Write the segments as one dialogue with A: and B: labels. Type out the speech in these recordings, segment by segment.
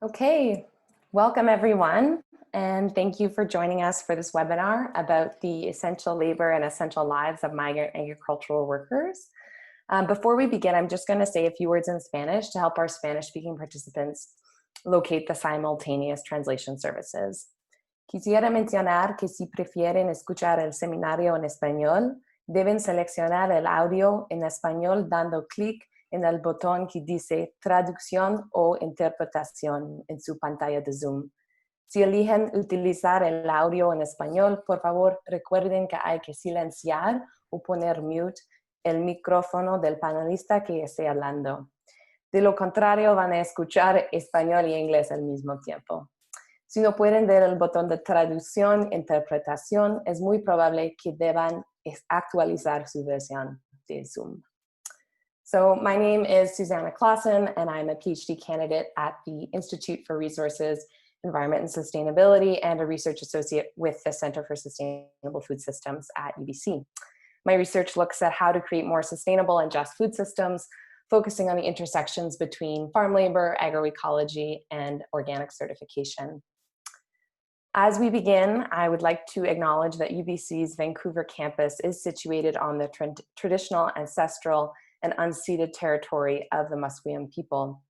A: Okay, welcome everyone, and thank you for joining us for this webinar about the essential labor and essential lives of migrant agricultural workers. Before we begin, I'm just going to say a few words in Spanish to help our Spanish-speaking participants locate the simultaneous translation services. Quisiera mencionar que si prefieren escuchar el seminario en español, deben seleccionar el audio en español dando clic en el botón que dice traducción o interpretación en su pantalla de Zoom. Si eligen utilizar el audio en español, por favor recuerden que hay que silenciar o poner mute el micrófono del panelista que esté hablando. De lo contrario, van a escuchar español y inglés al mismo tiempo. Si no pueden ver el botón de traducción, interpretación, es muy probable que deban actualizar su versión de Zoom. So my name is Susanna Clausen, and I'm a PhD candidate at the Institute for Resources, Environment and Sustainability, and a research associate with the Center for Sustainable Food Systems at UBC. My research looks at how to create more sustainable and just food systems, focusing on the intersections between farm labor, agroecology, and organic certification. As we begin, I would like to acknowledge that UBC's Vancouver campus is situated on the traditional, ancestral, and unceded territory of the Musqueam people.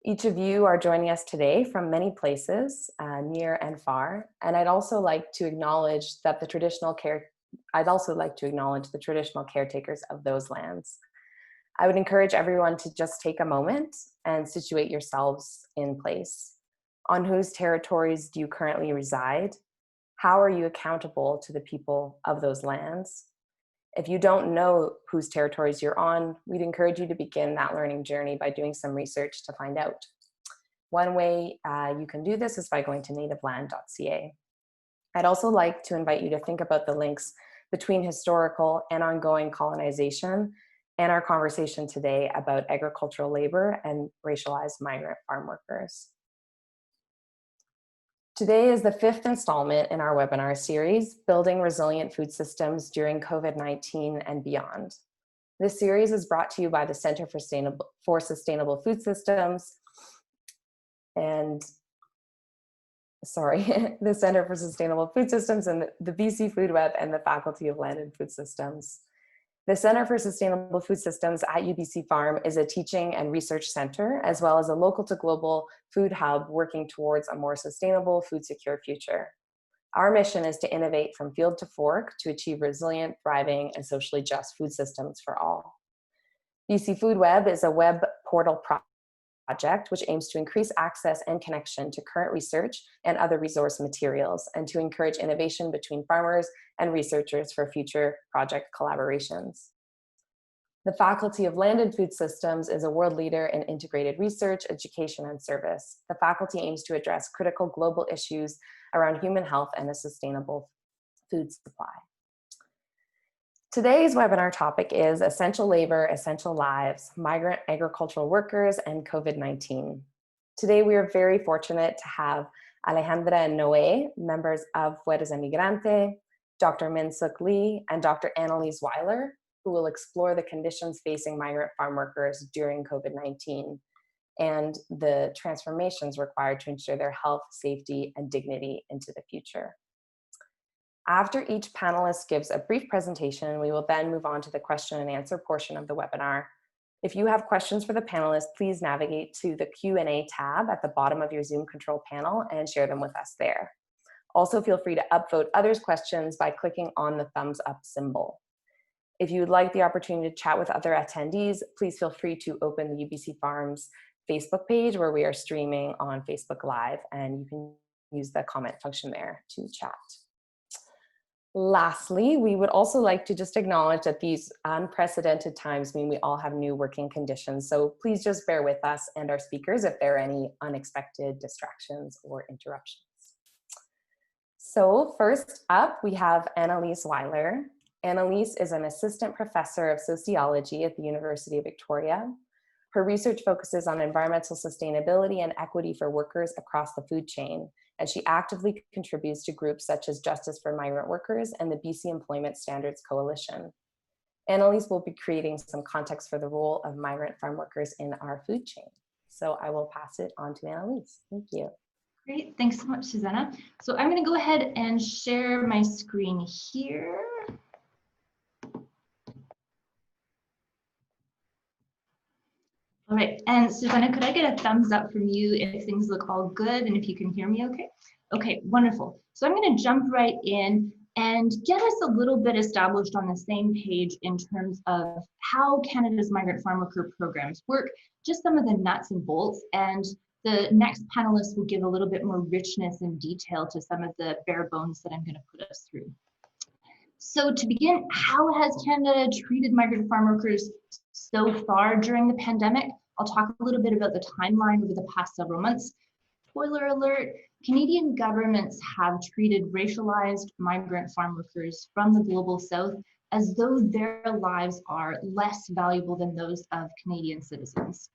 A: Each of you are joining us today from many places, near and far, and I'd also like to acknowledge that the traditional caretakers of those lands. I would encourage everyone to just take a moment and situate yourselves in place. On whose territories do you currently reside? How are you accountable to the people of those lands? If you don't know whose territories you're on, we'd encourage you to begin that learning journey by doing some research to find out. One way you can do this is by going to nativeland.ca. I'd also like to invite you to think about the links between historical and ongoing colonization and our conversation today about agricultural labor and racialized migrant farm workers. Today is the fifth installment in our webinar series, Building Resilient Food Systems During COVID-19 and Beyond. This series is brought to you by the Center for Sustainable Food Systems and, the Center for Sustainable Food Systems and the BC Food Web and the Faculty of Land and Food Systems. The Center for Sustainable Food Systems at UBC Farm is a teaching and research center, as well as a local to global food hub working towards a more sustainable, food secure future. Our mission is to innovate from field to fork to achieve resilient, thriving, and socially just food systems for all. BC Food Web is a web portal project which aims to increase access and connection to current research and other resource materials, and to encourage innovation between farmers and researchers for future project collaborations. The Faculty of Land and Food Systems is a world leader in integrated research, education, and service. The faculty aims to address critical global issues around human health and a sustainable food supply. Today's webinar topic is Essential Labor, Essential Lives, Migrant Agricultural Workers, and COVID-19. Today we are very fortunate to have Alejandra and Noé, members of Fuerzas Emigrante, Dr. Sook Lee, and Dr. Alanis Weiler, who will explore the conditions facing migrant farm workers during COVID-19 and the transformations required to ensure their health, safety, and dignity into the future. After each panelist gives a brief presentation, we will then move on to the question and answer portion of the webinar. If you have questions for the panelists, please navigate to the Q&A tab at the bottom of your Zoom control panel and share them with us there. Also, feel free to upvote others' questions by clicking on the thumbs up symbol. If you would like the opportunity to chat with other attendees, please feel free to open the UBC Farms Facebook page where we are streaming on Facebook Live, and you can use the comment function there to chat. Lastly, we would also like to just acknowledge that these unprecedented times mean we all have new working conditions. So please just bear with us and our speakers if there are any unexpected distractions or interruptions. So first up, we have Alanis Weiler. Alanis is an assistant professor of sociology at the University of Victoria. Her research focuses on environmental sustainability and equity for workers across the food chain, and she actively contributes to groups such as Justice for Migrant Workers and the BC Employment Standards Coalition. Alanis will be creating some context for the role of migrant farm workers in our food chain. So I will pass it on to Annalise. Thank you.
B: Great, thanks so much, Susanna. So I'm going to go ahead and share my screen here. All right, and Susanna, could I get a thumbs up from you if things look all good and if you can hear me okay? Okay, wonderful. So I'm going to jump right in and get us a little bit established on the same page in terms of how Canada's migrant farm worker programs work, just some of the nuts and bolts, and the next panelist will give a little bit more richness and detail to some of the bare bones that I'm going to put us through. So to begin, how has Canada treated migrant farm workers so far during the pandemic? I'll talk a little bit about the timeline over the past several months. Spoiler alert, Canadian governments have treated racialized migrant farm workers from the global south as though their lives are less valuable than those of Canadian citizens.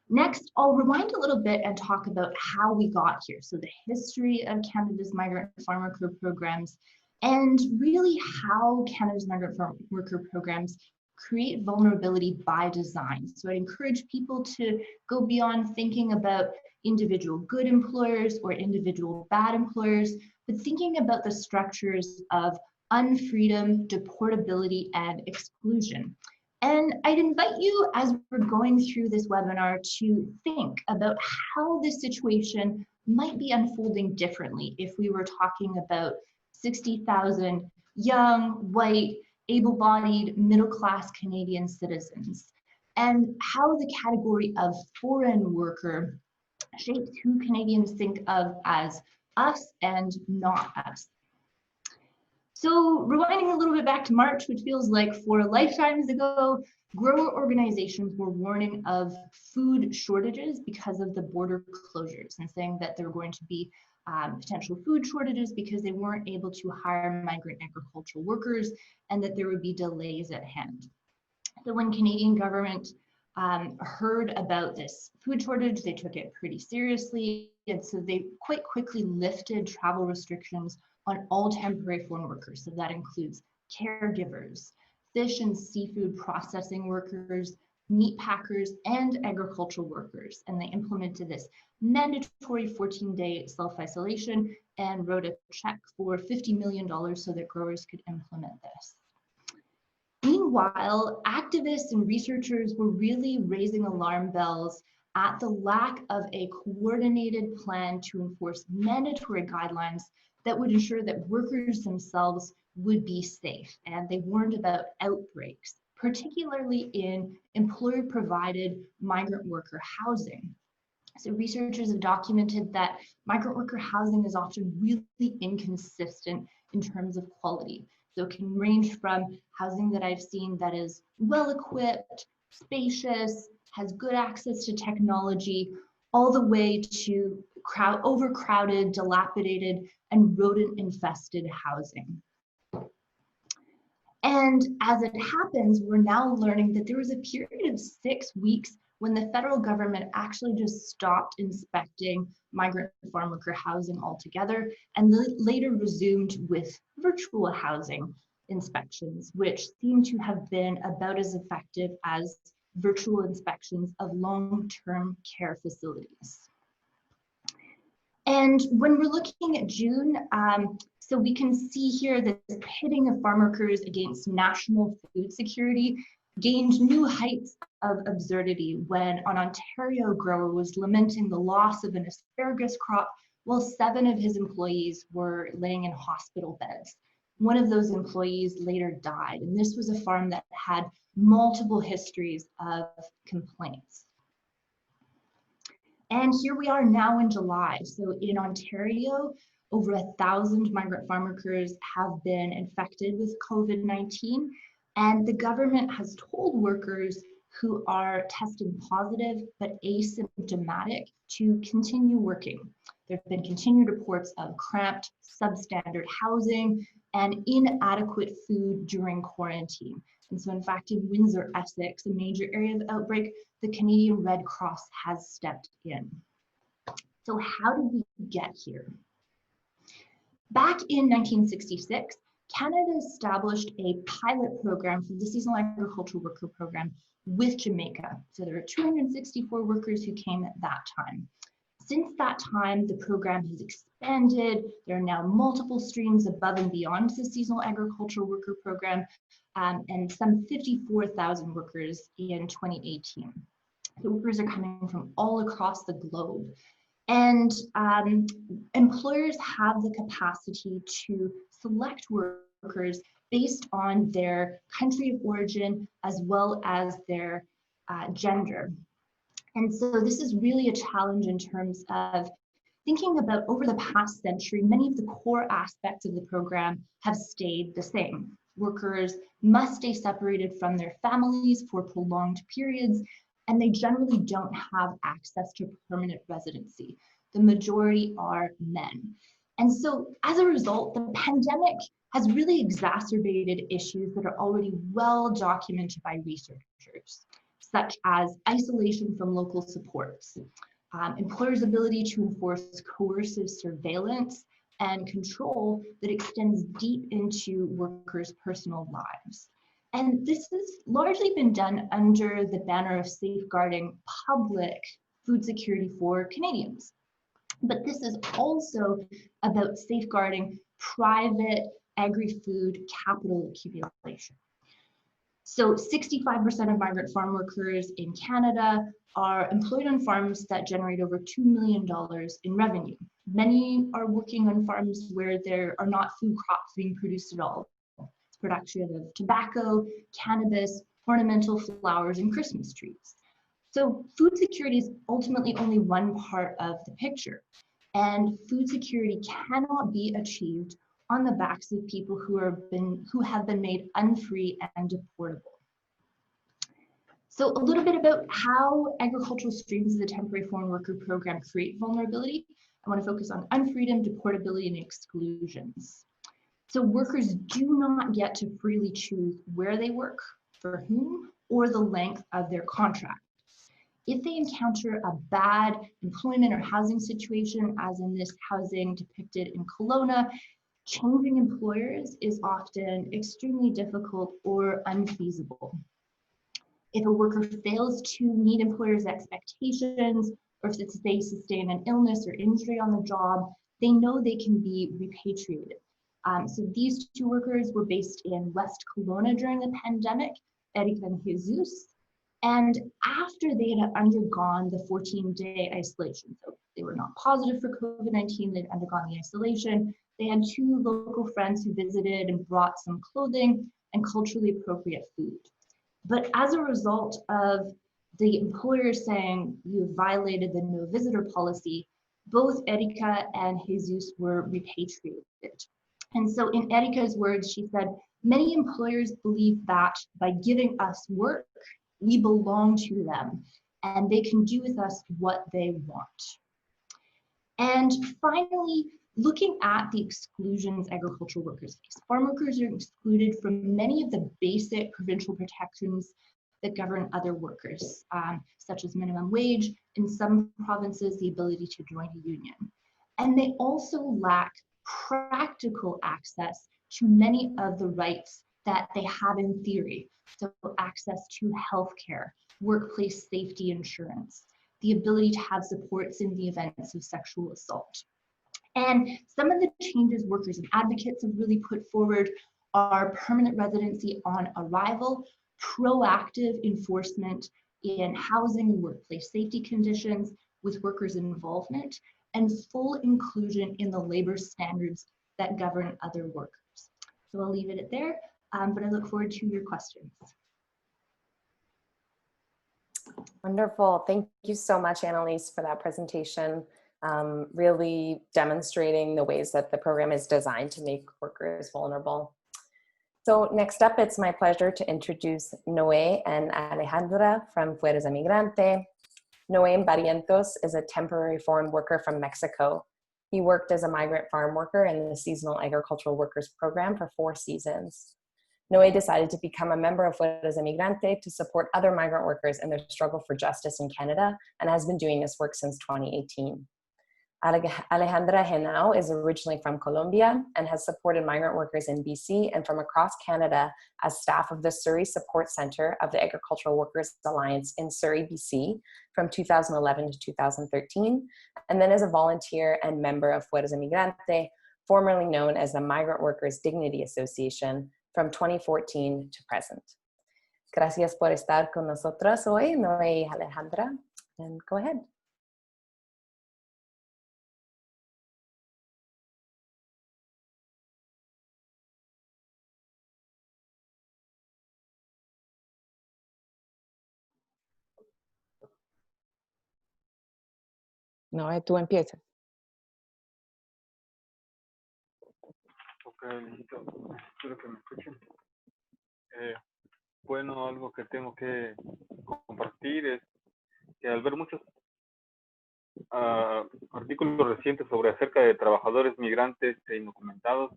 B: Next, I'll rewind a little bit and talk about how we got here. So the history of Canada's migrant farm worker programs, and really how Canada's migrant farm worker programs create vulnerability by design. So I encourage people to go beyond thinking about individual good employers or individual bad employers, but thinking about the structures of unfreedom, deportability, and exclusion. And I'd invite you, as we're going through this webinar, to think about how this situation might be unfolding differently if we were talking about 60,000 young, white, able-bodied, middle-class Canadian citizens, and how the category of foreign worker shapes who Canadians think of as us and not us. So rewinding a little bit back to March, which feels like 4 lifetimes ago, grower organizations were warning of food shortages because of the border closures and saying that there were going to be potential food shortages because they weren't able to hire migrant agricultural workers and that there would be delays at hand. So when Canadian government heard about this food shortage, they took it pretty seriously. And so they quite quickly lifted travel restrictions on all temporary foreign workers. So that includes caregivers, fish and seafood processing workers, meat packers, and agricultural workers. And they implemented this mandatory 14-day self-isolation and wrote a check for $50 million so that growers could implement this. Meanwhile, activists and researchers were really raising alarm bells at the lack of a coordinated plan to enforce mandatory guidelines that would ensure that workers themselves would be safe. And they warned about outbreaks, particularly in employer-provided migrant worker housing. So researchers have documented that migrant worker housing is often really inconsistent in terms of quality. So it can range from housing that I've seen that is well-equipped, spacious, has good access to technology, all the way to overcrowded, dilapidated, and rodent-infested housing. And as it happens, we're now learning that there was a period of 6 weeks when the federal government actually just stopped inspecting migrant farm worker housing altogether and later resumed with virtual housing inspections, which seem to have been about as effective as virtual inspections of long-term care facilities. And when we're looking at June, so we can see here that the pitting of farm workers against national food security gained new heights of absurdity when an Ontario grower was lamenting the loss of an asparagus crop while 7 of his employees were laying in hospital beds. One of those employees later died, and this was a farm that had multiple histories of complaints. And here we are now in July. So in Ontario, over 1,000 migrant farm workers have been infected with COVID-19, and the government has told workers who are testing positive but asymptomatic to continue working. There have been continued reports of cramped, substandard housing and inadequate food during quarantine. And so in fact, in Windsor, Essex, a major area of outbreak, the Canadian Red Cross has stepped in. So how did we get here? Back in 1966, Canada established a pilot program for the seasonal agricultural worker program with Jamaica. So there are 264 workers who came at that time. Since that time, the program has expanded. There are now multiple streams above and beyond the seasonal agricultural worker program, and some 54,000 workers in 2018. The workers are coming from all across the globe. And employers have the capacity to select workers based on their country of origin as well as their gender. And so this is really a challenge in terms of thinking about over the past century, many of the core aspects of the program have stayed the same. Workers must stay separated from their families for prolonged periods, and they generally don't have access to permanent residency. The majority are men. And so as a result, the pandemic has really exacerbated issues that are already well documented by researchers, such as isolation from local supports, employers' ability to enforce coercive surveillance and control that extends deep into workers' personal lives. And this has largely been done under the banner of safeguarding public food security for Canadians. But this is also about safeguarding private agri-food capital accumulation. So 65% of migrant farm workers in Canada are employed on farms that generate over $2 million in revenue. Many are working on farms where there are not food crops being produced at all. It's production of tobacco, cannabis, ornamental flowers, and Christmas trees. So food security is ultimately only one part of the picture. And food security cannot be achieved on the backs of people who have been made unfree and deportable. So a little bit about how agricultural streams of the temporary foreign worker program create vulnerability. I want to focus on unfreedom, deportability, and exclusions. So workers do not get to freely choose where they work, for whom, or the length of their contract. If they encounter a bad employment or housing situation, as in this housing depicted in Kelowna, changing employers is often extremely difficult or unfeasible. If a worker fails to meet employers' expectations, or if they sustain an illness or injury on the job, they know they can be repatriated. So these two workers were based in West Kelowna during the pandemic, Erica and Jesus. And after they had undergone the 14-day isolation, so they were not positive for COVID-19, they'd undergone the isolation, they had two local friends who visited and brought some clothing and culturally appropriate food. But as a result of the employer saying you violated the no visitor policy, both Erica and Jesus were repatriated. And so in Erica's words, she said, many employers believe that by giving us work, we belong to them and they can do with us what they want. And finally, looking at the exclusions agricultural workers face. Farm workers are excluded from many of the basic provincial protections that govern other workers, such as minimum wage, in some provinces, the ability to join a union. And they also lack practical access to many of the rights that they have in theory. So access to healthcare, workplace safety insurance, the ability to have supports in the events of sexual assault. And some of the changes workers and advocates have really put forward are permanent residency on arrival, proactive enforcement in housing and workplace safety conditions with workers' involvement, and full inclusion in the labor standards that govern other workers. So I'll leave it at there, but I look forward to your questions.
A: Wonderful. Thank you so much, Annalise, for that presentation. Really demonstrating the ways that the program is designed to make workers vulnerable. So next up, it's my pleasure to introduce Noé and Alejandra from Fuerza Migrante. Noé Barrientos is a temporary foreign worker from Mexico. He worked as a migrant farm worker in the seasonal agricultural workers program for 4 seasons. Noé decided to become a member of Fuerza Migrante to support other migrant workers in their struggle for justice in Canada and has been doing this work since 2018. Alejandra Henao is originally from Colombia and has supported migrant workers in BC and from across Canada as staff of the Surrey Support Centre of the Agricultural Workers Alliance in Surrey, BC from 2011 to 2013, and then as a volunteer and member of Fuerza Migrante, formerly known as the Migrant Workers Dignity Association from 2014 to present. Gracias por estar con nosotras hoy, Noé y Alejandra, and go ahead. Noé, tú empiezas.
C: Ok, listo. Espero que me escuchen. Bueno, algo que tengo que compartir es que al ver muchos artículos recientes sobre acerca de trabajadores migrantes e indocumentados,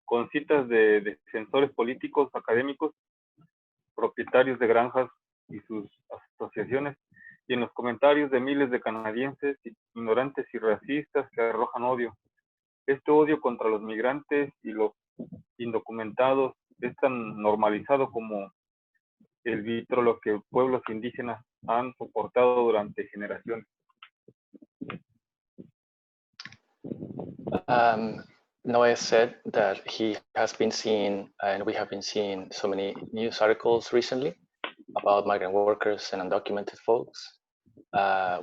C: con citas de defensores políticos, académicos, propietarios de granjas y sus asociaciones, y en los comentarios de miles de canadienses ignorantes y racistas que arrojan odio. Este odio contra los migrantes y los indocumentados es tan normalizado como el vitrolo que pueblos indígenas han soportado durante generaciones.
D: Noé said that he has been seeing, and we have been seeing so many news articles recently about migrant workers and undocumented folks,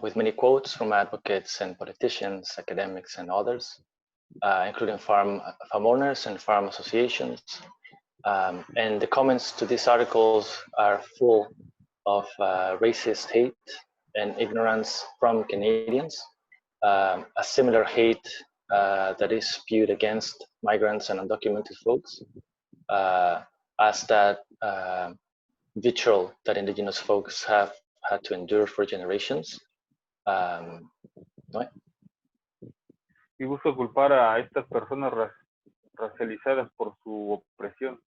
D: with many quotes from advocates and politicians, academics, and others, including farm owners and farm associations. And the comments to these articles are full of racist hate and ignorance from Canadians, a similar hate that is spewed against migrants and undocumented folks, as that vitriol that indigenous folks have had to endure for generations. ¿No?
C: Y busco culpar a estas personas racializadas por su opresión,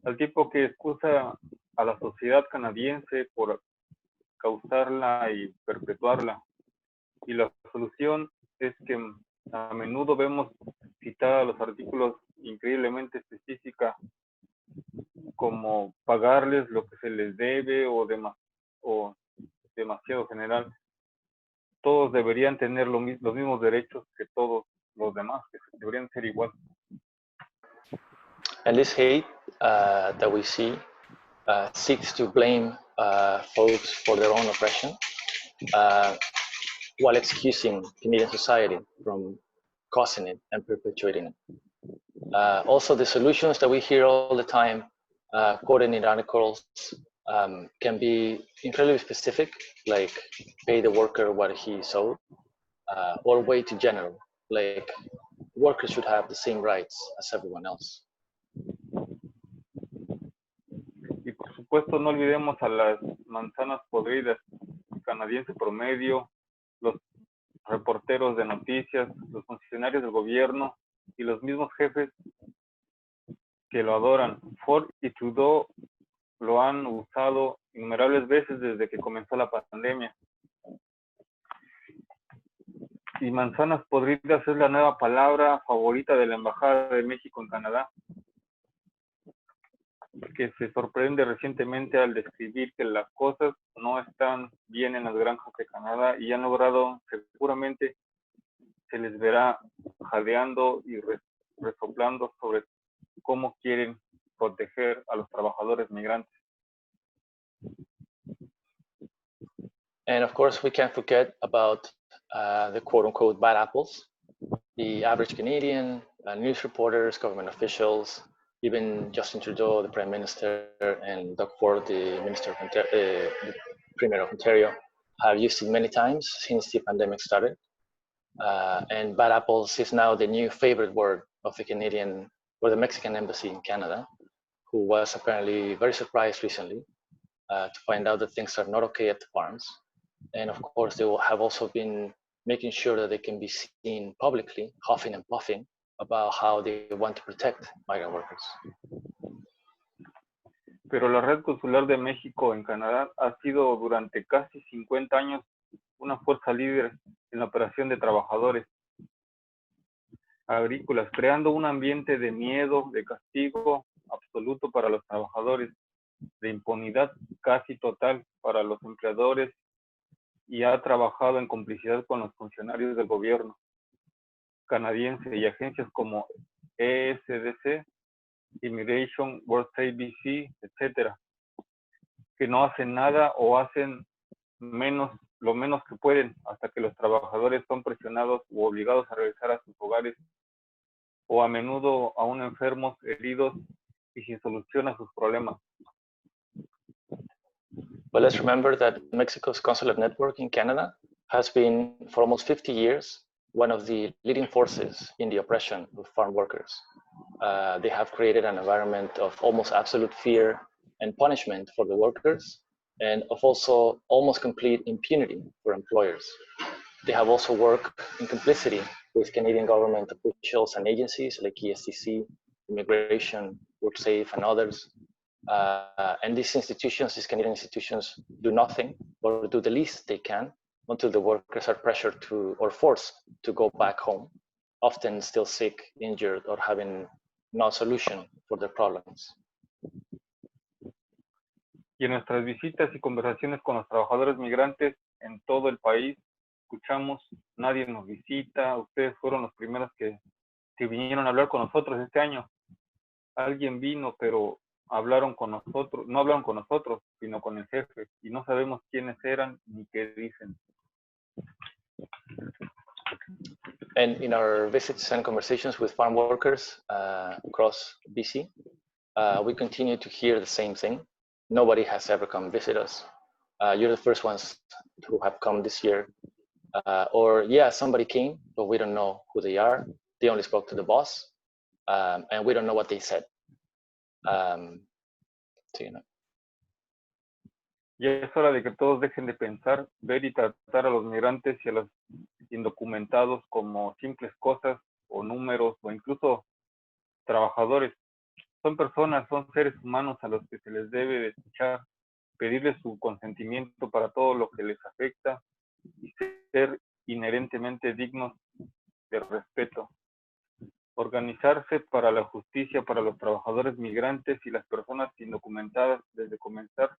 C: al tiempo que excusa a la sociedad canadiense por causarla y perpetuarla. Y la solución es que a menudo vemos citados los artículos increíblemente específica, como pagarles lo que se les debe o demasiado general. Todos deberían tener los mismos derechos que todos los demás, que deberían ser igual.
D: And this hate that we see seeks to blame folks for their own oppression, while excusing Canadian society from causing it and perpetuating it. Also, the solutions that we hear all the time, quoted in articles, can be incredibly specific, like pay the worker what he's owed, or way too general, like workers should have the same rights as everyone else.
C: Y por supuesto no olvidemos a las manzanas podridas, canadiense promedio, los reporteros de noticias, los funcionarios del gobierno y los mismos jefes que lo adoran. Ford y Trudeau lo han usado innumerables veces desde que comenzó la pandemia. Y manzanas podridas es la nueva palabra favorita de la Embajada de México en Canadá, que se sorprende recientemente al describir que las cosas no están bien en las granjas de Canadá y han logrado, seguramente se les verá jadeando y resoplando sobre cómo quieren proteger a los trabajadores migrantes.
D: And of course, we can't forget about the quote-unquote bad apples, the average Canadian, news reporters, government officials, even Justin Trudeau, the Prime Minister, and Doug Ford, the Premier of Ontario, have used it many times since the pandemic started. And bad apples is now the new favorite word of the Canadian or the Mexican embassy in Canada, who was apparently very surprised recently to find out that things are not okay at the farms. And of course, they will have also been making sure that they can be seen publicly, huffing and puffing about how they want to protect migrant workers.
C: Pero la Red Consular de México en Canadá ha sido durante casi 50 años una fuerza líder en la operación de trabajadores agrícolas, creando un ambiente de miedo, de castigo absoluto para los trabajadores, de impunidad casi total para los empleadores, y ha trabajado en complicidad con los funcionarios del gobierno canadiense y agencias como ESDC, Immigration, World Trade BC, etcétera, que no hacen nada o hacen lo menos que pueden hasta que los trabajadores son presionados u obligados a regresar a sus hogares, o a menudo aún enfermos, heridos y sin solución a sus problemas.
D: But let's remember that Mexico's consulate network in Canada has been, for almost 50 years, one of the leading forces in the oppression of farm workers. They have created an environment of almost absolute fear and punishment for the workers, and of also almost complete impunity for employers. They have also worked in complicity with Canadian government officials and agencies like ESTC, Immigration, WorkSafe, and others. And these institutions, these Canadian institutions, do nothing or do the least they can until the workers are pressured to or forced to go back home, often still sick, injured, or having no solution for their problems.
C: Y en nuestras visitas y conversaciones con los trabajadores migrantes en todo el país, escuchamos, nadie nos visita, ustedes fueron los primeros que vinieron a hablar con nosotros este año. Alguien vino, pero hablaron con nosotros, no hablaron con nosotros, sino con el jefe, y no sabemos quiénes eran ni qué dicen.
D: And in our visits and conversations with farm workers across BC, we continue to hear the same thing. Nobody has ever come visit us. You're the first ones who have come this year. Or yeah, somebody came, but we don't know who they are. They only spoke to the boss, and we don't know what they said. So, you know.
C: Ya es hora de que todos dejen de pensar, ver y tratar a los migrantes y a los indocumentados como simples cosas o números o incluso trabajadores. Son personas, son seres humanos a los que se les debe de escuchar, pedirles su consentimiento para todo lo que les afecta y ser inherentemente dignos de respeto. Organizarse para la justicia para los trabajadores migrantes y las personas indocumentadas desde comenzar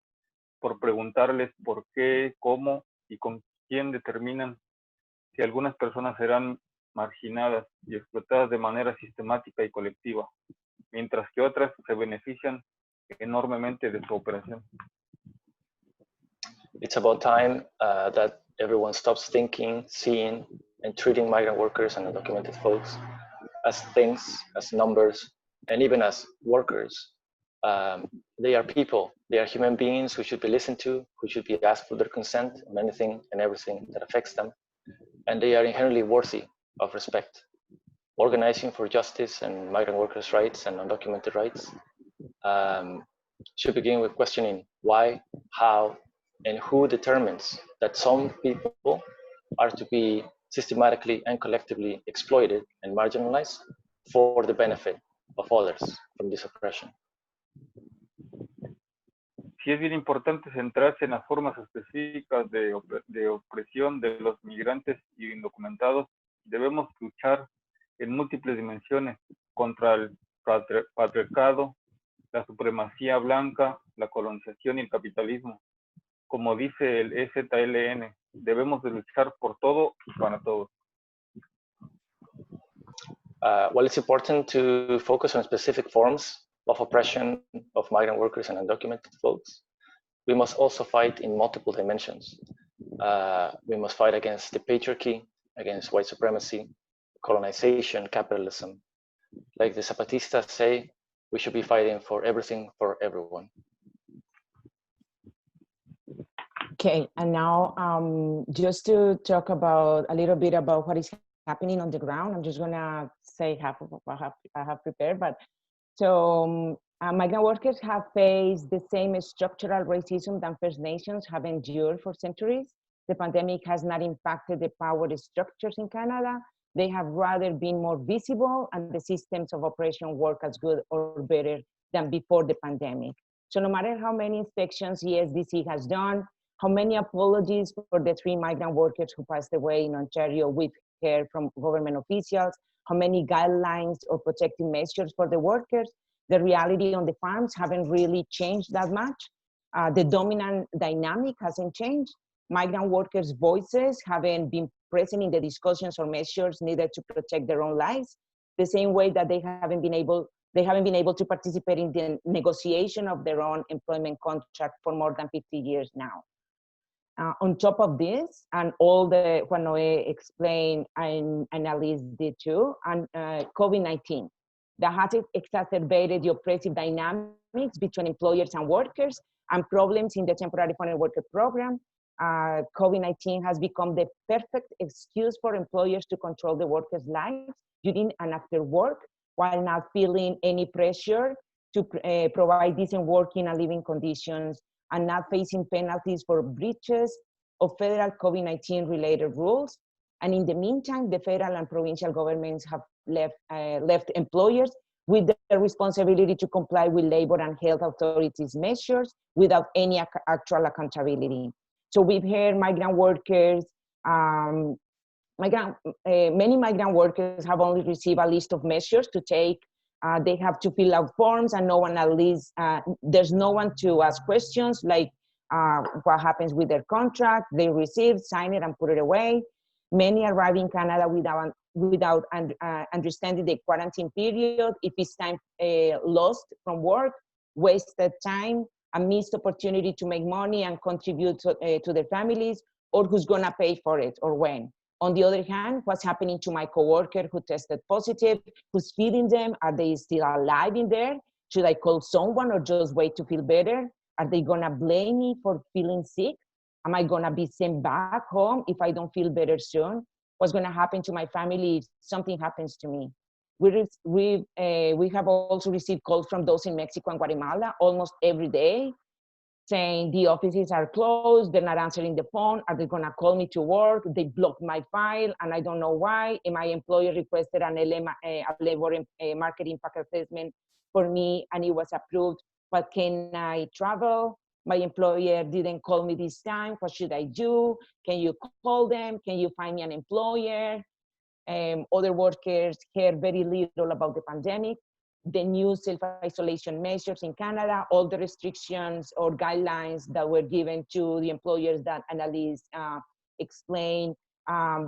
C: por preguntarles por qué, cómo y con quién determinan si algunas personas serán marginadas y explotadas de manera sistemática y colectiva, mientras que otras se benefician enormemente de su operación.
D: It's about time that everyone stops thinking, seeing, and treating migrant workers and undocumented folks as things, as numbers, and even as workers. They are people. They are human beings who should be listened to, who should be asked for their consent on anything and everything that affects them. And they are inherently worthy of respect. Organizing for justice and migrant workers' rights and undocumented rights should begin with questioning why, how, and who determines that some people are to be systematically and collectively exploited and marginalized for the benefit of others from this oppression.
C: Sí es bien importante centrarse en las formas específicas de opresión de los migrantes y indocumentados. Debemos luchar en múltiples dimensiones contra el patriarcado, la supremacía blanca, la colonización y el capitalismo. Como dice el EZLN, debemos de luchar por todo y para todos.
D: While it's important to focus on specific forms of oppression of migrant workers and undocumented folks, we must also fight in multiple dimensions. We must fight against the patriarchy, against white supremacy, colonization, capitalism. Like the Zapatistas say, we should be fighting for everything for everyone.
E: Okay, and now just to talk about a little bit about what is happening on the ground, I'm just gonna say half of what I have prepared, but so migrant workers have faced the same structural racism that First Nations have endured for centuries. The pandemic has not impacted the power structures in Canada. They have rather been more visible, and the systems of oppression work as good or better than before the pandemic. So no matter how many inspections ESDC has done, how many apologies for the 3 migrant workers who passed away in Ontario with care from government officials, how many guidelines or protective measures for the workers. The reality on the farms haven't really changed that much. The dominant dynamic hasn't changed. Migrant workers' voices haven't been present in the discussions or measures needed to protect their own lives, the same way that they haven't been able to participate in the negotiation of their own employment contract for more than 50 years now. On top of this, and all the what Noe explained and Alice did too, and COVID-19, that has exacerbated the oppressive dynamics between employers and workers and problems in the temporary foreign worker program. COVID-19 has become the perfect excuse for employers to control the workers' lives during and after work, while not feeling any pressure to provide decent working and living conditions, and not facing penalties for breaches of federal COVID-19 related rules. And in the meantime, the federal and provincial governments have left employers with the responsibility to comply with labor and health authorities' measures without any actual accountability. So we've heard migrant workers, many migrant workers have only received a list of measures to take. They have to fill out forms, and no one there's no one to ask questions like what happens with their contract. They receive, sign it, and put it away. Many arrive in Canada without understanding the quarantine period, if it's time lost from work, wasted time, a missed opportunity to make money and contribute to their families, or who's gonna pay for it or when. On the other hand, what's happening to my coworker who tested positive? Who's feeding them? Are they still alive in there? Should I call someone or just wait to feel better? Are they gonna blame me for feeling sick? Am I gonna be sent back home if I don't feel better soon? What's gonna happen to my family if something happens to me? We have also received calls from those in Mexico and Guatemala almost every day, saying the offices are closed, they're not answering the phone, are they gonna call me to work? They blocked my file and I don't know why. And my employer requested a labor market impact assessment for me and it was approved, but can I travel? My employer didn't call me this time, what should I do? Can you call them? Can you find me an employer? Other workers care very little about the pandemic, the new self-isolation measures in Canada, all the restrictions or guidelines that were given to the employers that Annalise explained.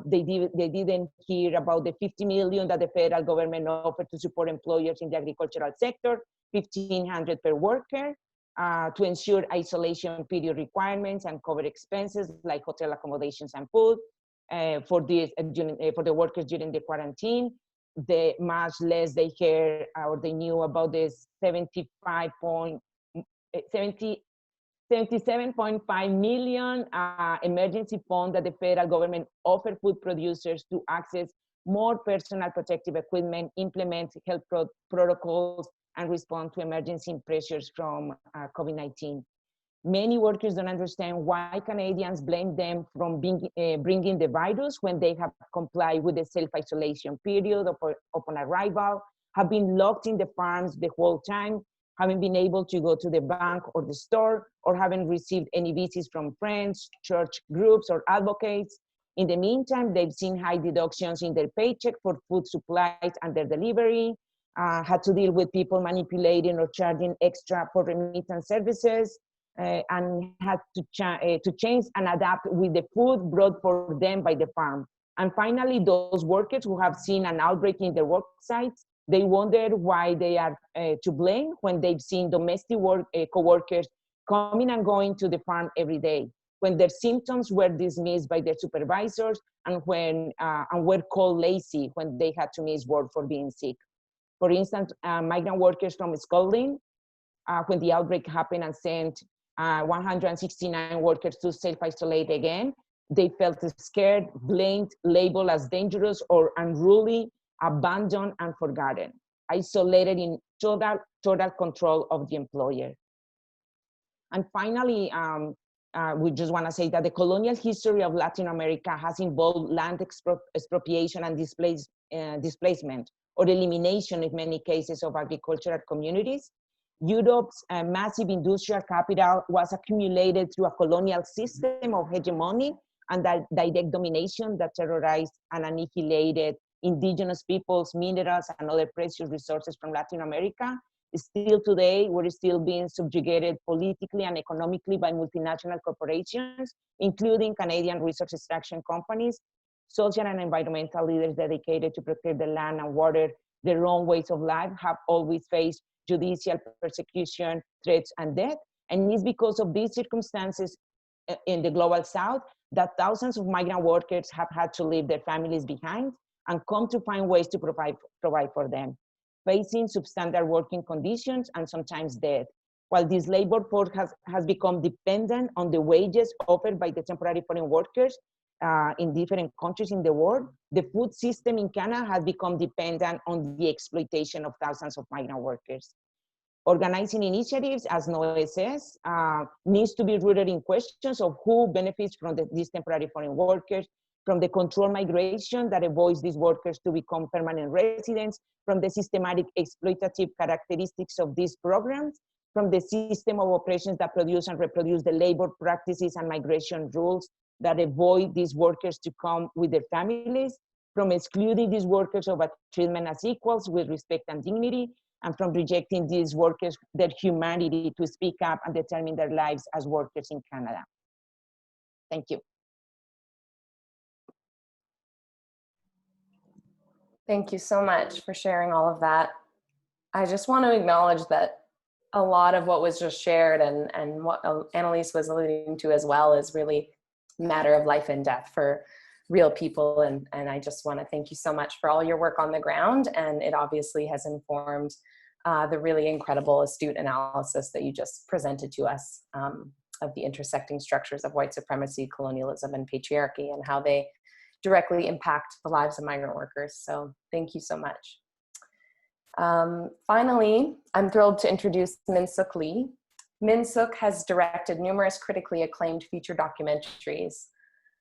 E: They didn't hear about the $50 million that the federal government offered to support employers in the agricultural sector, $1,500 per worker, to ensure isolation period requirements and cover expenses like hotel accommodations and food for the workers during the quarantine. The much less they hear or they knew about this 77.5 million emergency fund that the federal government offered food producers to access more personal protective equipment, implement health protocols, and respond to emergency pressures from COVID-19. Many workers don't understand why Canadians blame them from bringing the virus when they have complied with the self-isolation period upon arrival, have been locked in the farms the whole time, haven't been able to go to the bank or the store, or haven't received any visits from friends, church groups, or advocates. In the meantime, they've seen high deductions in their paycheck for food supplies and their delivery, had to deal with people manipulating or charging extra for remittance services, and had to change and adapt with the food brought for them by the farm. And finally, those workers who have seen an outbreak in their work sites, they wonder why they are to blame when they've seen domestic co-workers coming and going to the farm every day, when their symptoms were dismissed by their supervisors and were called lazy when they had to miss work for being sick. For instance, migrant workers from Scotland, when the outbreak happened and sent 169 workers to self-isolate again, they felt scared, blamed, labeled as dangerous or unruly, abandoned and forgotten, isolated in total control of the employer. And finally, we just want to say that the colonial history of Latin America has involved land expropriation and displacement or elimination in many cases of agricultural communities. Europe's massive industrial capital was accumulated through a colonial system of hegemony and that direct domination that terrorized and annihilated indigenous peoples, minerals, and other precious resources from Latin America. Still today, we're still being subjugated politically and economically by multinational corporations, including Canadian resource extraction companies, social and environmental leaders dedicated to protect the land and water. Their own ways of life have always faced judicial persecution, threats, and death. And it's because of these circumstances in the global South that thousands of migrant workers have had to leave their families behind and come to find ways to provide for them, facing substandard working conditions and sometimes death. While this labor force has become dependent on the wages offered by the temporary foreign workers in different countries in the world, the food system in Canada has become dependent on the exploitation of thousands of migrant workers. Organizing initiatives, as Noé says, needs to be rooted in questions of who benefits from these temporary foreign workers, from the controlled migration that avoids these workers to become permanent residents, from the systematic exploitative characteristics of these programs, from the system of operations that produce and reproduce the labor practices and migration rules that avoid these workers to come with their families, from excluding these workers of a treatment as equals with respect and dignity, and from rejecting these workers their humanity to speak up and determine their lives as workers in Canada. Thank you.
A: Thank you so much for sharing all of that. I just want to acknowledge that a lot of what was just shared and what Annalise was alluding to as well is really a matter of life and death for real people. And I just want to thank you so much for all your work on the ground. And it obviously has informed the really incredible, astute analysis that you just presented to us of the intersecting structures of white supremacy, colonialism, and patriarchy, and how they directly impact the lives of migrant workers. So thank you so much. Finally, I'm thrilled to introduce Min Sook Lee. Min Sook has directed numerous critically acclaimed feature documentaries.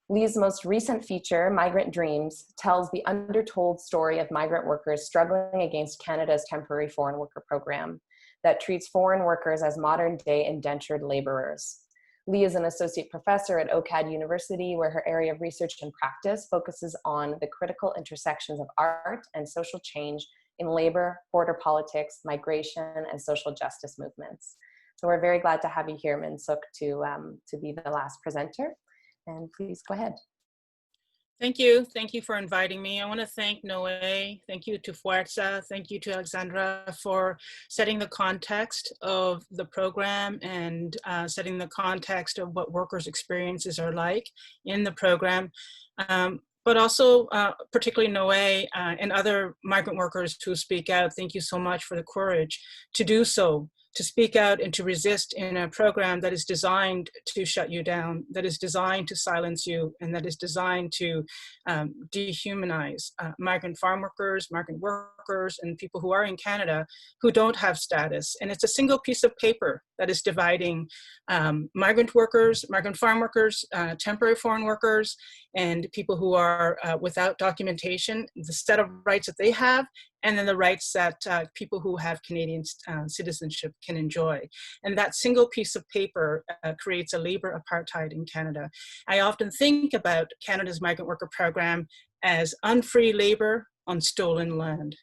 A: Lee's most recent feature, Migrant Dreams, tells the undertold story of migrant workers struggling against Canada's temporary foreign worker program that treats foreign workers as modern-day indentured laborers. Lee is an associate professor at OCAD University, where her area of research and practice focuses on the critical intersections of art and social change in labor, border politics, migration, and social justice movements. So we're very glad to have you here, Min Sook, to be the last presenter. And please go ahead.
F: Thank you. Thank you for inviting me. I want to thank Noé. Thank you to Fuerza. Thank you to Alexandra for setting the context of the program and setting the context of what workers' experiences are like in the program. But also, particularly Noé and other migrant workers who speak out, thank you so much for the courage to do so, to speak out and to resist in a program that is designed to shut you down, that is designed to silence you, and that is designed to dehumanize migrant farm workers, migrant workers, and people who are in Canada who don't have status. And it's a single piece of paper that is dividing migrant workers, migrant farm workers, temporary foreign workers, and people who are without documentation, the set of rights that they have, and then the rights that people who have Canadian citizenship can enjoy. And that single piece of paper creates a labor apartheid in Canada. I often think about Canada's migrant worker program as unfree labor on stolen land.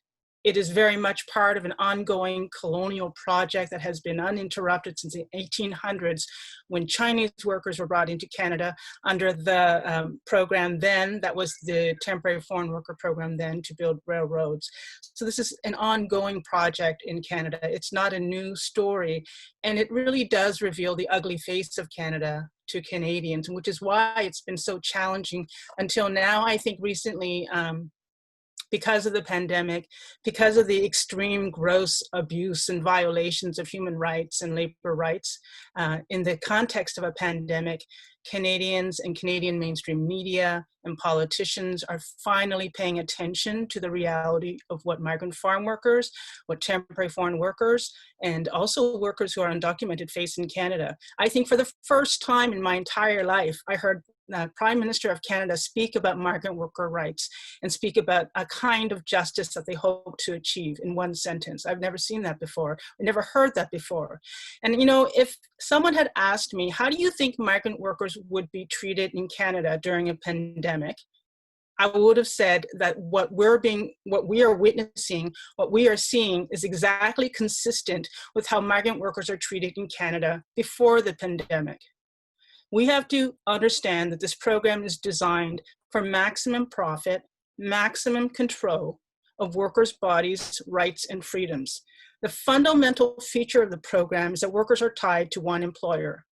F: It is very much part of an ongoing colonial project that has been uninterrupted since the 1800s, when Chinese workers were brought into Canada under the program then, that was the temporary foreign worker program then, to build railroads. So this is an ongoing project in Canada. It's not a new story, and it really does reveal the ugly face of Canada to Canadians, which is why it's been so challenging until now. I think recently, because of the pandemic, because of the extreme gross abuse and violations of human rights and labor rights, in the context of a pandemic, Canadians and Canadian mainstream media and politicians are finally paying attention to the reality of what migrant farm workers, what temporary foreign workers, and also workers who are undocumented face in Canada. I think for the first time in my entire life, I heard the Prime Minister of Canada speak about migrant worker rights and speak about a kind of justice that they hope to achieve in one sentence. I've never seen that before. I never heard that before. And you know, if someone had asked me, how do you think migrant workers would be treated in Canada during a pandemic? I would have said that what we are witnessing, what we are seeing is exactly consistent with how migrant workers are treated in Canada before the pandemic. We have to understand that this program is designed for maximum profit, maximum control of workers' bodies, rights, and freedoms. The fundamental feature of the program is that workers are tied to one employer.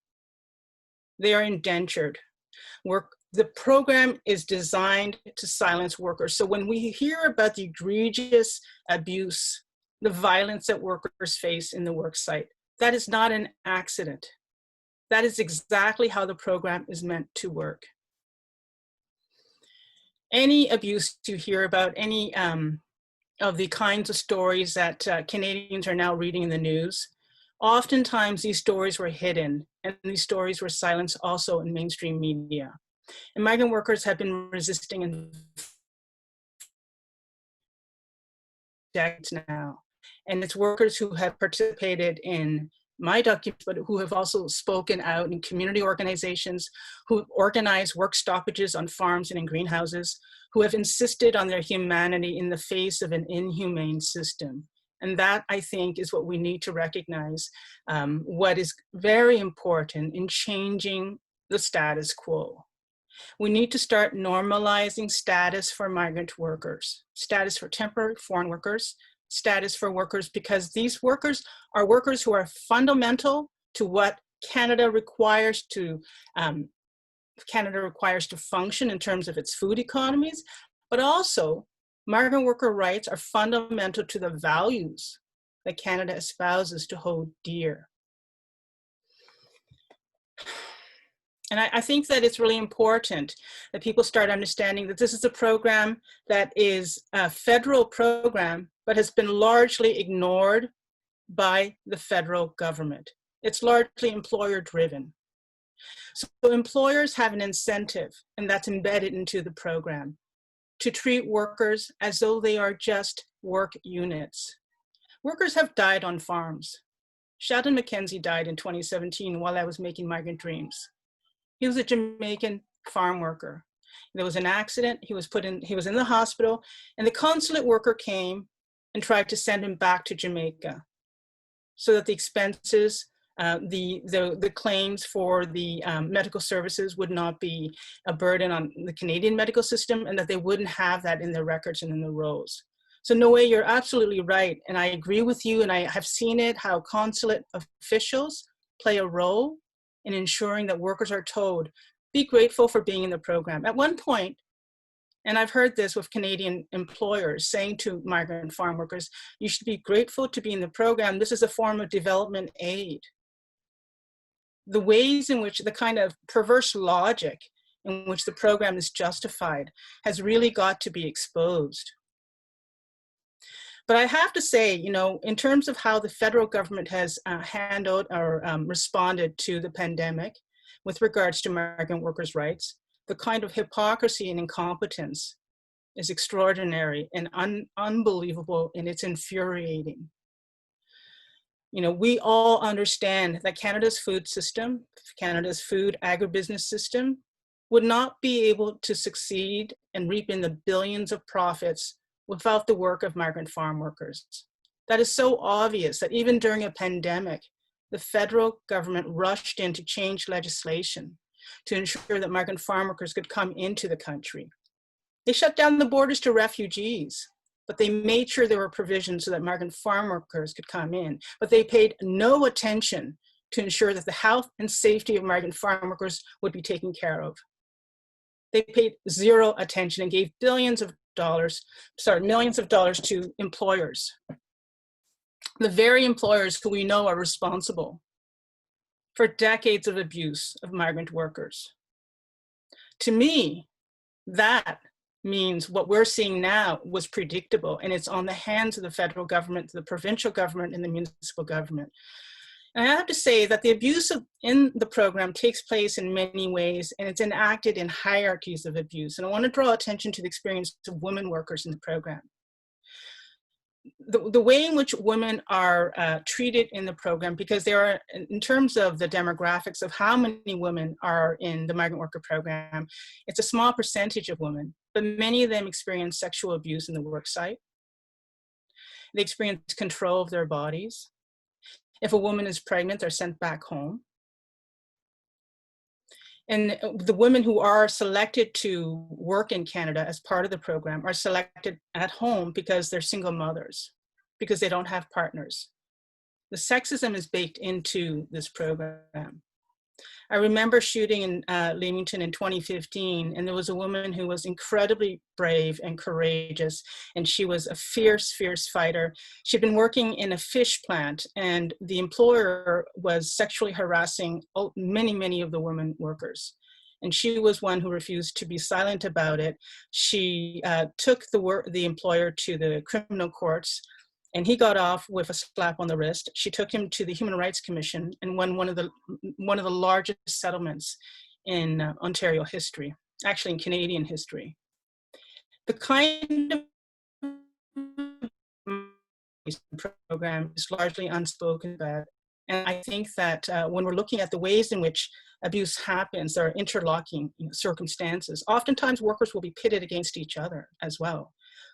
F: They are indentured. The program is designed to silence workers. So when we hear about the egregious abuse, the violence that workers face in the work site, that is not an accident. That is exactly how the program is meant to work. Any abuse you hear about, any of the kinds of stories that Canadians are now reading in the news, oftentimes these stories were hidden, and these stories were silenced also in mainstream media. And migrant workers have been resisting in decades now. And it's workers who have participated in my documents, but who have also spoken out in community organizations, who organize work stoppages on farms and in greenhouses, who have insisted on their humanity in the face of an inhumane system. And that, I think, is what we need to recognize, what is very important in changing the status quo. We need to start normalizing status for migrant workers, status for temporary foreign workers, status for workers, because these workers are workers who are fundamental to what Canada requires to function in terms of its food economies, but also migrant worker rights are fundamental to the values that Canada espouses to hold dear. And I think that it's really important that people start understanding that this is a program that is a federal program, but has been largely ignored by the federal government. It's largely employer driven. So employers have an incentive, and that's embedded into the program, to treat workers as though they are just work units. Workers have died on farms. Sheldon McKenzie died in 2017 while I was making Migrant Dreams. He was a Jamaican farm worker. There was an accident, he was in the hospital, and the consulate worker came and tried to send him back to Jamaica so that the expenses, the claims for the medical services would not be a burden on the Canadian medical system, and that they wouldn't have that in their records and in the rolls. So Noe, you're absolutely right, and I agree with you, and I have seen it, how consulate officials play a role in ensuring that workers are told, be grateful for being in the program. At one point, and I've heard this with Canadian employers saying to migrant farm workers, you should be grateful to be in the program. This is a form of development aid. The ways in which the kind of perverse logic in which the program is justified has really got to be exposed. But I have to say, you know, in terms of how the federal government has handled or responded to the pandemic with regards to migrant workers' rights, the kind of hypocrisy and incompetence is extraordinary and unbelievable, and it's infuriating. You know, we all understand that Canada's food system, Canada's food agribusiness system, would not be able to succeed and reap in the billions of profits without the work of migrant farm workers. That is so obvious that even during a pandemic, the federal government rushed in to change legislation to ensure that migrant farm workers could come into the country. They shut down the borders to refugees, but they made sure there were provisions so that migrant farm workers could come in. But they paid no attention to ensure that the health and safety of migrant farm workers would be taken care of. They paid zero attention and gave millions of dollars to employers. The very employers who we know are responsible for decades of abuse of migrant workers. To me, that means what we're seeing now was predictable, and it's on the hands of the federal government, the provincial government, and the municipal government. And I have to say that the abuse in the program takes place in many ways, and it's enacted in hierarchies of abuse. And I want to draw attention to the experience of women workers in the program. The way in which women are treated in the program, because there are, in terms of the demographics of how many women are in the migrant worker program, it's a small percentage of women, but many of them experience sexual abuse in the work site. They experience control of their bodies. If a woman is pregnant, they're sent back home. And the women who are selected to work in Canada as part of the program are selected at home because they're single mothers, because they don't have partners. The sexism is baked into this program. I remember shooting in Leamington in 2015, and there was a woman who was incredibly brave and courageous, and she was a fierce, fierce fighter. She'd been working in a fish plant, and the employer was sexually harassing many, many of the women workers. And she was one who refused to be silent about it. She took the employer to the criminal courts, and he got off with a slap on the wrist. She took him to the Human Rights Commission and won one of the largest settlements in Ontario history, actually in Canadian history. The kind of program is largely unspoken about. And I think that when we're looking at the ways in which abuse happens, there are interlocking circumstances. Oftentimes workers will be pitted against each other as well.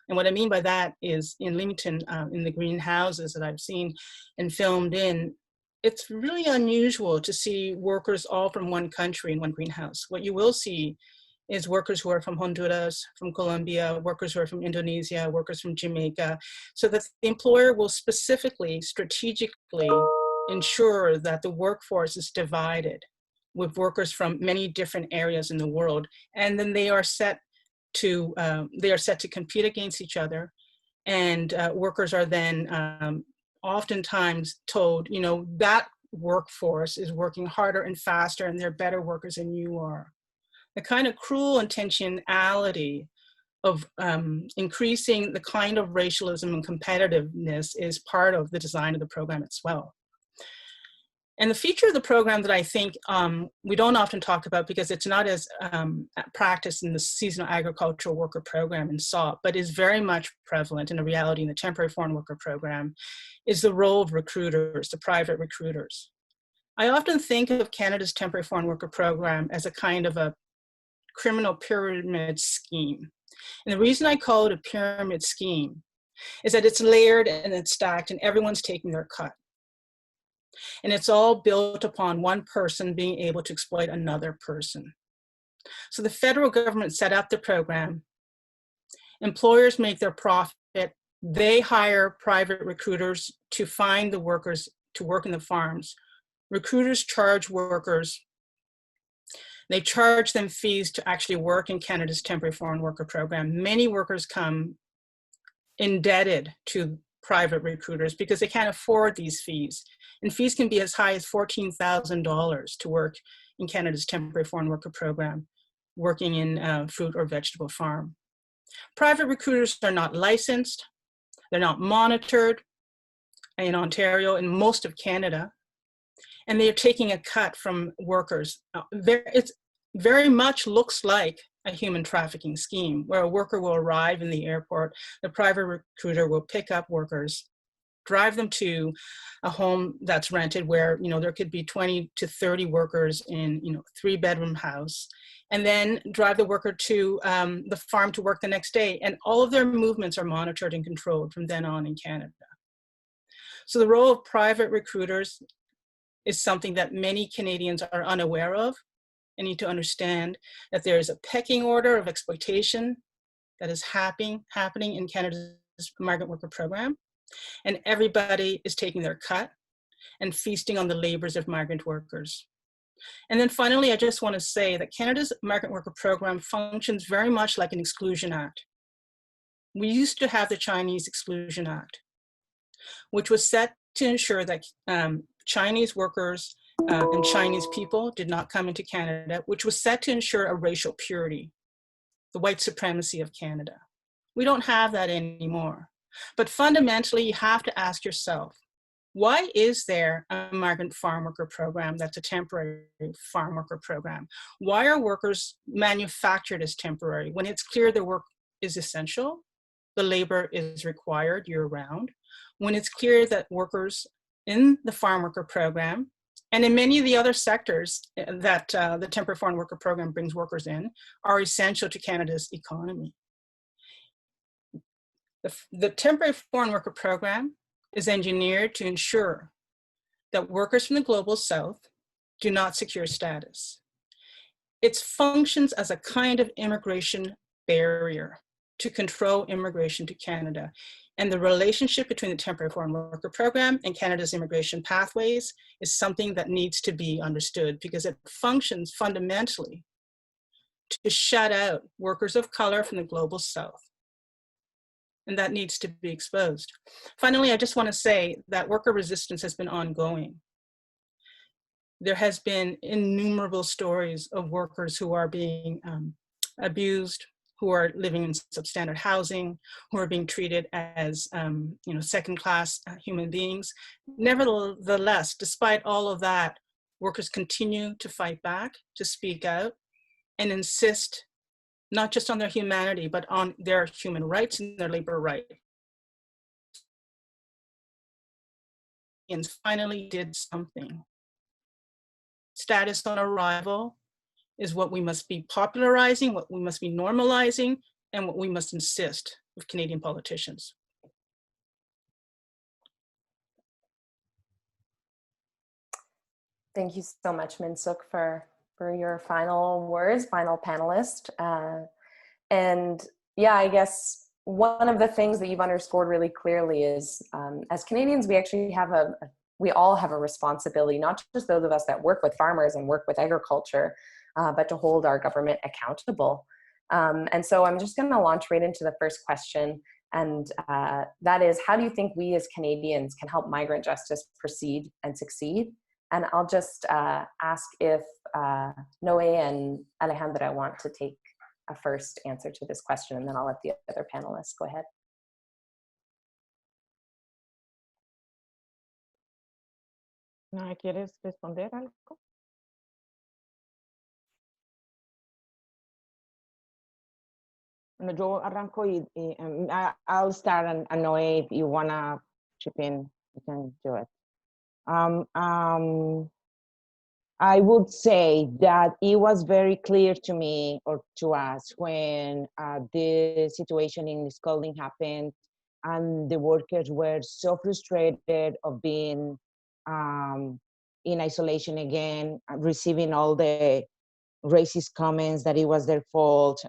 F: And what I mean by that is in Leamington, in the greenhouses that I've seen and filmed in, it's really unusual to see workers all from one country in one greenhouse. What you will see is workers who are from Honduras, from Colombia, workers who are from Indonesia, workers from Jamaica, so that the employer will specifically, strategically ensure that the workforce is divided with workers from many different areas in the world, and then they are set to compete against each other, and workers are then oftentimes told, that workforce is working harder and faster, and they're better workers than you are. The kind of cruel intentionality of increasing the kind of racialism and competitiveness is part of the design of the program as well. And the feature of the program that I think we don't often talk about because it's not as practiced in the seasonal agricultural worker program in SOP, but is very much prevalent in the reality in the temporary foreign worker program, is the role of recruiters, the private recruiters. I often think of Canada's temporary foreign worker program as a kind of a criminal pyramid scheme. And the reason I call it a pyramid scheme is that it's layered and it's stacked and everyone's taking their cut. And it's all built upon one person being able to exploit another person. So the federal government set up the program. Employers make their profit. They hire private recruiters to find the workers to work in the farms. Recruiters charge workers. They charge them fees to actually work in Canada's temporary foreign worker program. Many workers come indebted to private recruiters because they can't afford these fees. And fees can be as high as $14,000 to work in Canada's temporary foreign worker program, working in a fruit or vegetable farm. Private recruiters are not licensed. They're not monitored in Ontario and most of Canada. And they are taking a cut from workers. It very much looks like a human trafficking scheme where a worker will arrive in the airport, the private recruiter will pick up workers, drive them to a home that's rented where there could be 20 to 30 workers in a 3-bedroom house, and then drive the worker to the farm to work the next day. And all of their movements are monitored and controlled from then on in Canada. So the role of private recruiters is something that many Canadians are unaware of and need to understand, that there is a pecking order of exploitation that is happening in Canada's migrant worker program, and everybody is taking their cut and feasting on the labors of migrant workers. And then finally, I just want to say that Canada's migrant worker program functions very much like an exclusion act. We used to have the Chinese Exclusion Act, which was set to ensure that Chinese workers and Chinese people did not come into Canada, which was set to ensure a racial purity, the white supremacy of Canada. We don't have that anymore. But fundamentally, you have to ask yourself, why is there a migrant farm worker program that's a temporary farm worker program? Why are workers manufactured as temporary when it's clear their work is essential, the labor is required year-round, when it's clear that workers in the farm worker program And in many of the other sectors that the Temporary Foreign Worker Program brings workers in are essential to Canada's economy. The Temporary Foreign Worker Program is engineered to ensure that workers from the Global South do not secure status. It functions as a kind of immigration barrier to control immigration to Canada. And the relationship between the Temporary Foreign Worker Program and Canada's immigration pathways is something that needs to be understood, because it functions fundamentally to shut out workers of color from the Global South. And that needs to be exposed. Finally, I just want to say that worker resistance has been ongoing. There has been innumerable stories of workers who are being abused, who are living in substandard housing, who are being treated as second-class human beings. Nevertheless, despite all of that, workers continue to fight back, to speak out, and insist not just on their humanity, but on their human rights and their labor rights. And finally did something. Status on arrival is what we must be popularizing, what we must be normalizing, and what we must insist with Canadian politicians.
A: Thank you so much, Sook, for your final words, final panelist. And yeah, I guess one of the things that you've underscored really clearly is, as Canadians, we actually have we all have a responsibility, not just those of us that work with farmers and work with agriculture, but to hold our government accountable. And so I'm just going to launch right into the first question. And that is, how do you think we as Canadians can help migrant justice proceed and succeed? And I'll just ask if Noe and Alejandra want to take a first answer to this question, and then I'll let the other panelists go ahead.
E: ¿No quieres responder algo? Bueno, yo arranco I'll start, and Noe, if you wanna chip in, you can do it. I would say that it was very clear to me, or to us, when the situation in Scalding happened and the workers were so frustrated of being in isolation again, receiving all the racist comments that it was their fault,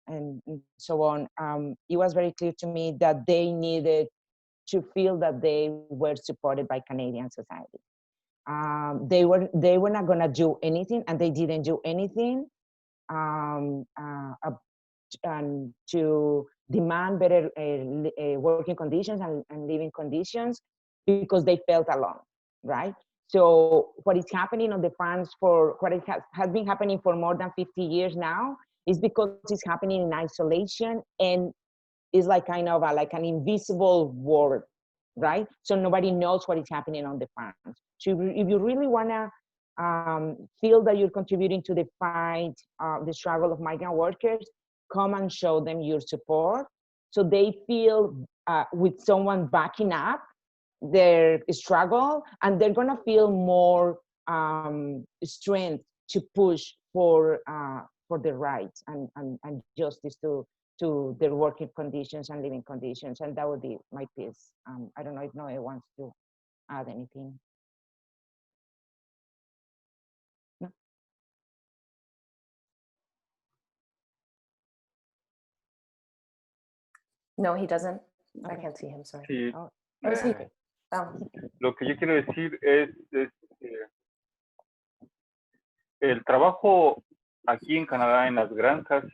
E: and so on. It was very clear to me that they needed to feel that they were supported by Canadian society. They were not going to do anything, and they didn't do anything and to demand better working conditions and living conditions, because they felt alone, right? So what is happening on the farms, for what it has been happening for more than 50 years now, is because it's happening in isolation, and it's like kind of like an invisible war, right? So nobody knows what is happening on the farms. So if you really want to feel that you're contributing to the fight, the struggle of migrant workers, come and show them your support, so they feel with someone backing up their struggle, and they're going to feel more strength to push for their rights and justice to their working conditions and living conditions. And that would be my piece. I don't know if Noe wants to add anything. No?
A: No, he doesn't.
E: Okay.
A: I can't see him, sorry.
C: Sí,
A: Oh, sí. Oh.
C: lo que yo quiero decir es el trabajo aquí en Canadá en las granjas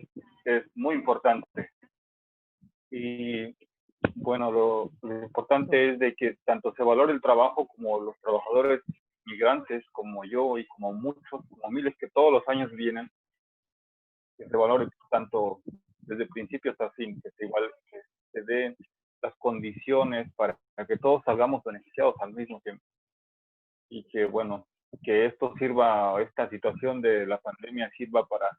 C: es muy importante. Y bueno, lo importante es de que tanto se valore el trabajo como los trabajadores migrantes, como yo y como muchos, como miles que todos los años vienen, que se valore tanto desde principio hasta fin, que se den las condiciones para que todos salgamos beneficiados al mismo tiempo. Y que, bueno, que esto sirva, esta situación de la pandemia sirva para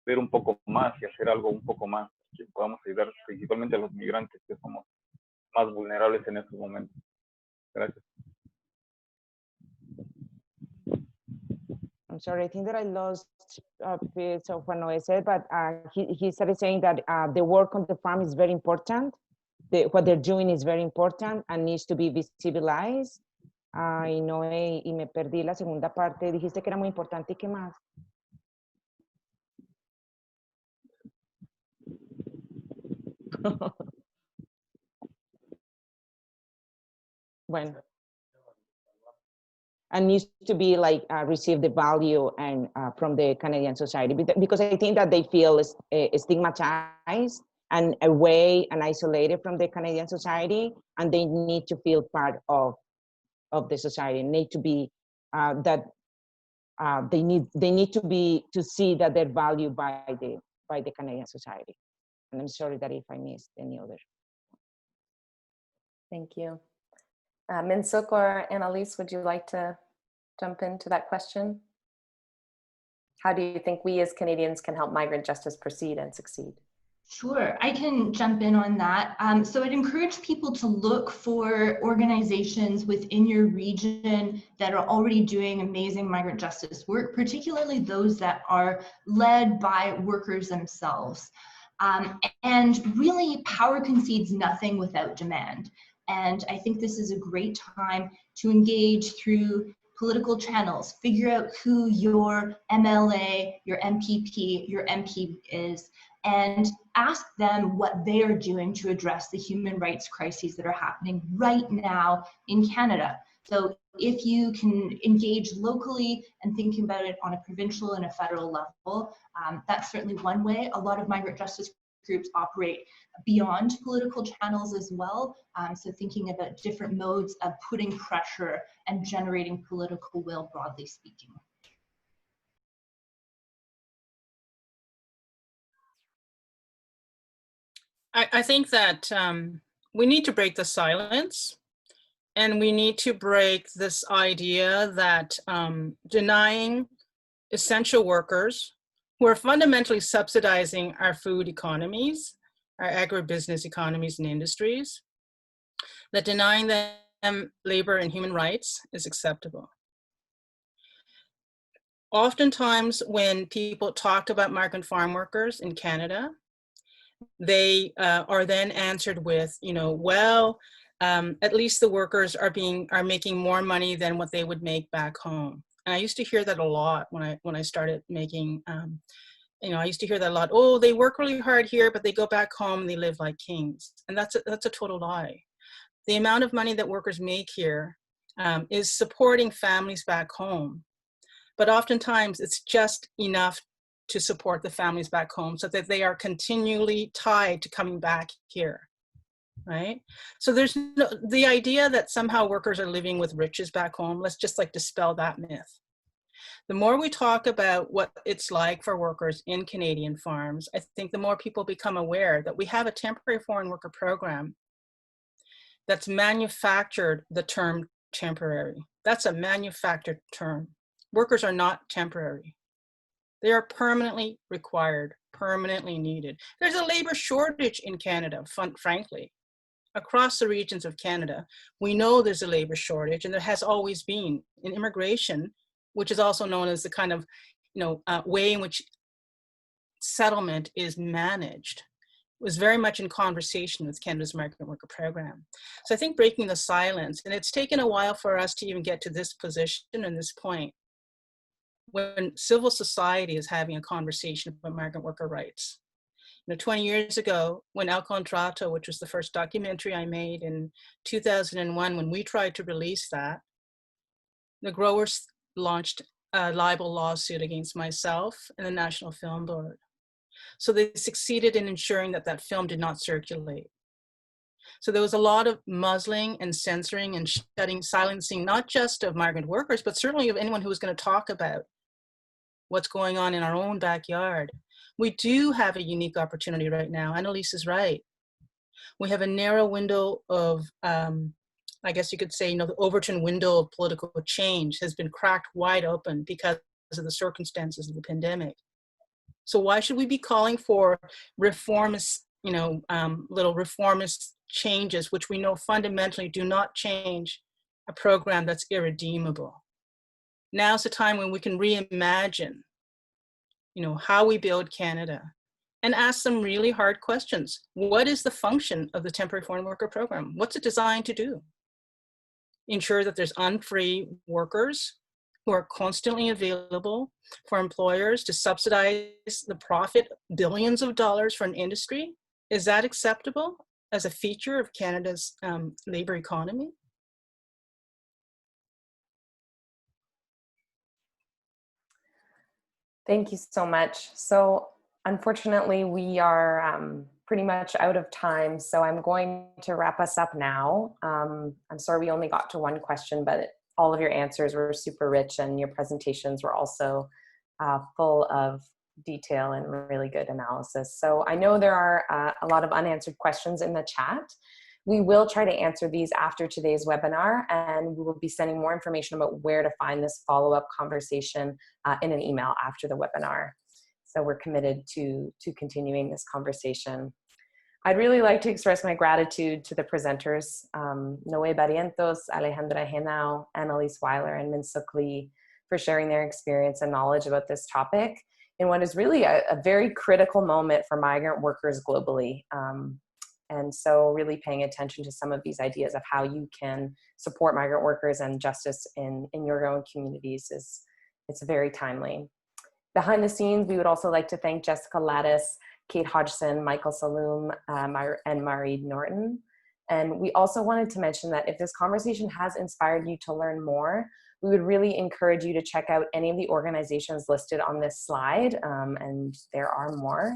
C: ver un poco más y hacer algo un poco más, que podamos ayudar principalmente a los migrantes, que somos más vulnerables en estos momentos. Gracias.
E: I'm sorry, I think that I lost a bit of what Noé said, but he started saying that the work on the farm is very important. What they're doing is very important and needs to be visibilized. Y Noé, y me perdí la segunda parte. Dijiste que era muy importante y qué más. Bueno. And needs to be like receive the value and from the Canadian society, because I think that they feel stigmatized and away and isolated from the Canadian society, and they need to feel part of the society. Need to be that they need to be to see that they're valued by the Canadian society. And I'm sorry that if I missed any other.
A: Thank you. Sook or Annalise, would you like to jump into that question? How do you think we as Canadians can help migrant justice proceed and succeed?
B: Sure, I can jump in on that. So I'd encourage people to look for organizations within your region that are already doing amazing migrant justice work, particularly those that are led by workers themselves. And really, power concedes nothing without demand. And I think this is a great time to engage through political channels, figure out who your MLA, your MPP, your MP is, and ask them what they are doing to address the human rights crises that are happening right now in Canada. So if you can engage locally and think about it on a provincial and a federal level, that's certainly one way. A lot of migrant justice groups operate beyond political channels as well. So thinking about different modes of putting pressure and generating political will, broadly speaking.
F: I think that we need to break the silence, and we need to break this idea that denying essential workers who are fundamentally subsidizing our food economies, our agribusiness economies and industries, that denying them labor and human rights is acceptable. Oftentimes when people talk about migrant farm workers in Canada, they are then answered with, well, at least the workers are making more money than what they would make back home. And I used to hear that a lot when I started making, I used to hear that a lot. Oh, they work really hard here, but they go back home and they live like kings. And that's a total lie. The amount of money that workers make here is supporting families back home. But oftentimes it's just enough to support the families back home so that they are continually tied to coming back here, right? So there's the idea that somehow workers are living with riches back home. Let's just dispel that myth. The more we talk about what it's like for workers in Canadian farms, I think the more people become aware that we have a temporary foreign worker program that's manufactured the term temporary. That's a manufactured term. Workers are not temporary. They are permanently required, permanently needed. There's a labor shortage in Canada, frankly. Across the regions of Canada, we know there's a labor shortage, and there has always been. In immigration, which is also known as the kind of way in which settlement is managed, was very much in conversation with Canada's migrant worker program. So I think breaking the silence, and it's taken a while for us to even get to this position and this point, when civil society is having a conversation about migrant worker rights. 20 years ago, when El Contrato, which was the first documentary I made in 2001, when we tried to release that, the growers launched a libel lawsuit against myself and the National Film Board. So they succeeded in ensuring that that film did not circulate. So there was a lot of muzzling and censoring and silencing, not just of migrant workers, but certainly of anyone who was going to talk about what's going on in our own backyard. We do have a unique opportunity right now. Annalise is right. We have a narrow window of, I guess you could say, the Overton window of political change has been cracked wide open because of the circumstances of the pandemic. So why should we be calling for reformist, little reformist changes, which we know fundamentally do not change a program that's irredeemable? Now's the time when we can reimagine, how we build Canada and ask some really hard questions. What is the function of the temporary foreign worker program? What's it designed to do? Ensure that there's unfree workers who are constantly available for employers to subsidize the profit, billions of dollars for an industry? Is that acceptable as a feature of Canada's labor economy?
A: Thank you so much. So unfortunately, we are pretty much out of time. So I'm going to wrap us up now. I'm sorry we only got to one question, but all of your answers were super rich and your presentations were also full of detail and really good analysis. So I know there are a lot of unanswered questions in the chat. We will try to answer these after today's webinar, and we will be sending more information about where to find this follow-up conversation in an email after the webinar. So we're committed to continuing this conversation. I'd really like to express my gratitude to the presenters, Noé Barrientos, Alejandra Henao, Annalise Weiler, and Sook Lee, for sharing their experience and knowledge about this topic in what is really a very critical moment for migrant workers globally. And so really paying attention to some of these ideas of how you can support migrant workers and justice in your own communities it's very timely. Behind the scenes, we would also like to thank Jessica Lattis, Kate Hodgson, Michael Saloom, and Marie Norton. And we also wanted to mention that if this conversation has inspired you to learn more, we would really encourage you to check out any of the organizations listed on this slide, and there are more.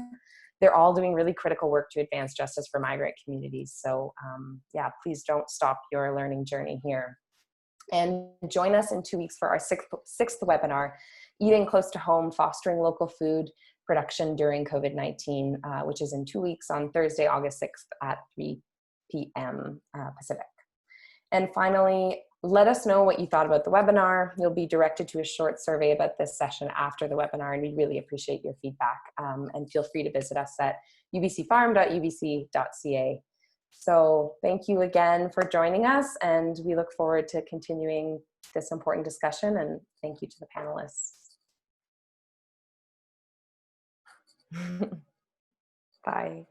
A: They're all doing really critical work to advance justice for migrant communities. So yeah, please don't stop your learning journey here. And join us in 2 weeks for our sixth webinar, Eating Close to Home, Fostering Local Food Production During COVID-19, which is in 2 weeks on Thursday, August 6th at 3 p.m. Pacific. And finally, let us know what you thought about the webinar. You'll be directed to a short survey about this session after the webinar, and we really appreciate your feedback. And feel free to visit us at ubcfarm.ubc.ca. So thank you again for joining us, and we look forward to continuing this important discussion, and thank you to the panelists. Bye.